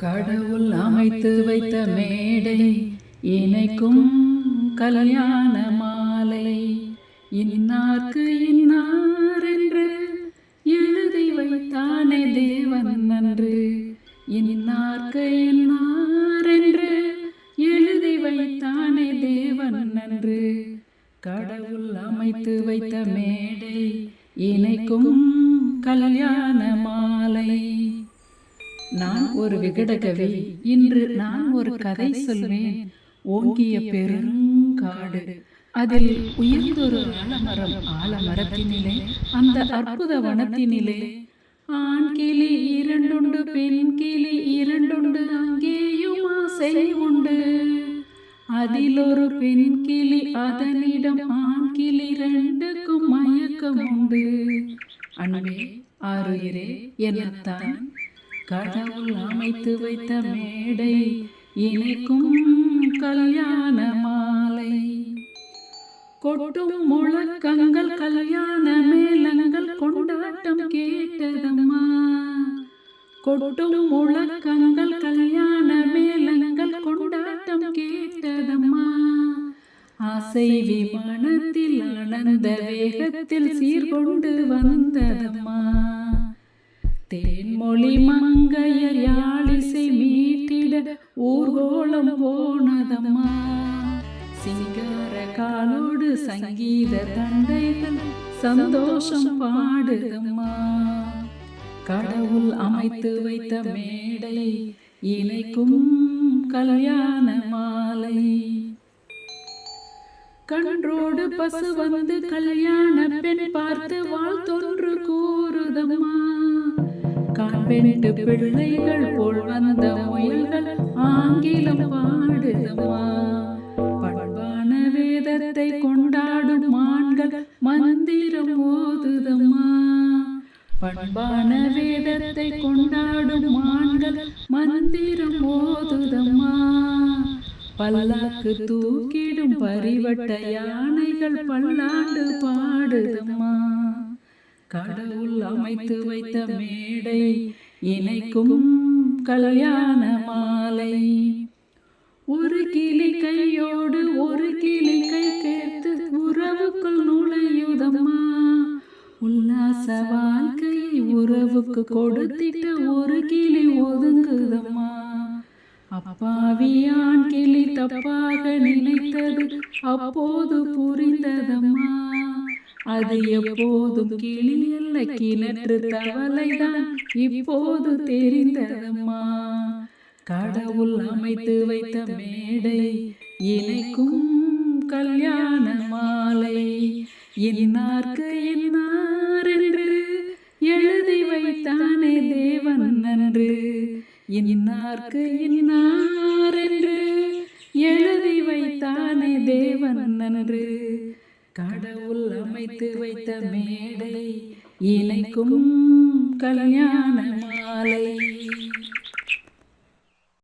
கடவுள் அமைத்து வைத்த மேடை இணைக்கும் கல்யாண மாலை. இன்னார்க்கு இன்னார் என்று எழுதி வைத்தானே தேவன் நன்று. இன்னார்க்கு இன்னார் என்று எழுதி வைத்தானே தேவன் நன்று. கடவுள் அமைத்து வைத்த மேடை இணைக்கும் கல்யாண மாலை. நான் ஒரு விகடகவி, இன்று நான் ஒரு கதை சொல்வேன். ஓங்கிய பெருங்காடு, அதில் உயர்ந்தொரு ஆலமரம். ஆலமரத்தினிலே, அந்த அற்புத வனத்தினிலே, ஆண் கிளி இரண்டுண்டு, பெண் கிளி இரண்டுண்டு, அங்கேயும் ஆசை உண்டு. அதில் ஒரு பெண் கிளி, அதனிடம் ஆண் கிளி ரெண்டுக்கும் மயக்கம் உண்டு. அன்பே ஆருயிரே என்னத்தான், கடவுள் அமைத்து வைத்த மேடை இணைக்கும் கல்யாண மாலை. கொட்டும் முழக்கங்கள், கல்யாண மேளங்கள், கொண்டாட்டம் கேட்டதம்மா. கொட்டும் முழக்கங்கள், கல்யாண மேளங்கள், கொண்டாட்டம் கேட்டதம்மா. ஆசை விமானத்தில் ஆனந்த வேகத்தில் சீர்கொண்டு வந்ததம்மா. தேன்மொழி மங்கையர் யாழிசை மீட்டிட ஊர்கோலம் போனதம்மா. சிங்கார காலோடு சங்கீத தண்டைகள் சந்தோஷம் பாடுதம்மா. கடவுள் அமைத்து வைத்த மேடை இணைக்கும் கல்யாண மாலை. கன்றோடு பசு வந்து கல்யாண பெண் பார்த்து வாழ்த்தொன்று கூறுதம்மா. காண்பெண்டு பிள்ளைகள் போல் வந்த முயல்கள் ஆங்கிலம் பாடுதம்மா. பண்பான வேதத்தை கொண்டாடும் மான்கள் மந்திரம் ஓதுதம்மா. பண்பான வேதத்தை கொண்டாடும் மான்கள் மந்திரம் ஓதுதம்மா. பல்லாக்கு தூக்கிடும் பரிவட்ட யானைகள் பல்லாண்டு பாடுதம்மா. கடவுள் அமைத்து வைத்த மேடை இணைக்கும் கல்யாண மாலை. ஒரு கிளி கையோடு ஒரு கிளி கை கேட்டு உறவுக்குள் நுழையுதம்மா. உல்லாச வாழ்க்கையை உறவுக்கு கொடுத்திட்டு ஒரு கிளி ஒதுங்குதம்மா. அப்பாவியான் கிளி தப்பாக நினைத்தது அப்போது புரிந்ததம்மா. அது எப்போதும் கிளி அல்ல, கிணற்று தவளைதான் இப்போது தெரிந்ததம்மா. கடவுள் அமைத்து வைத்த மேடை இணைக்கும் கல்யாண மாலை. இன்னார்க்கு இன்னார் என்று எழுதி வைத்தானே தேவன் நன்று. இன்னார்க்கு இன்னார் என்று எழுதி வைத்தானே தேவன் நன்று. கடவுள் அமைத்து வைத்த மேடை இணைக்கும் கல்யாண மாலை.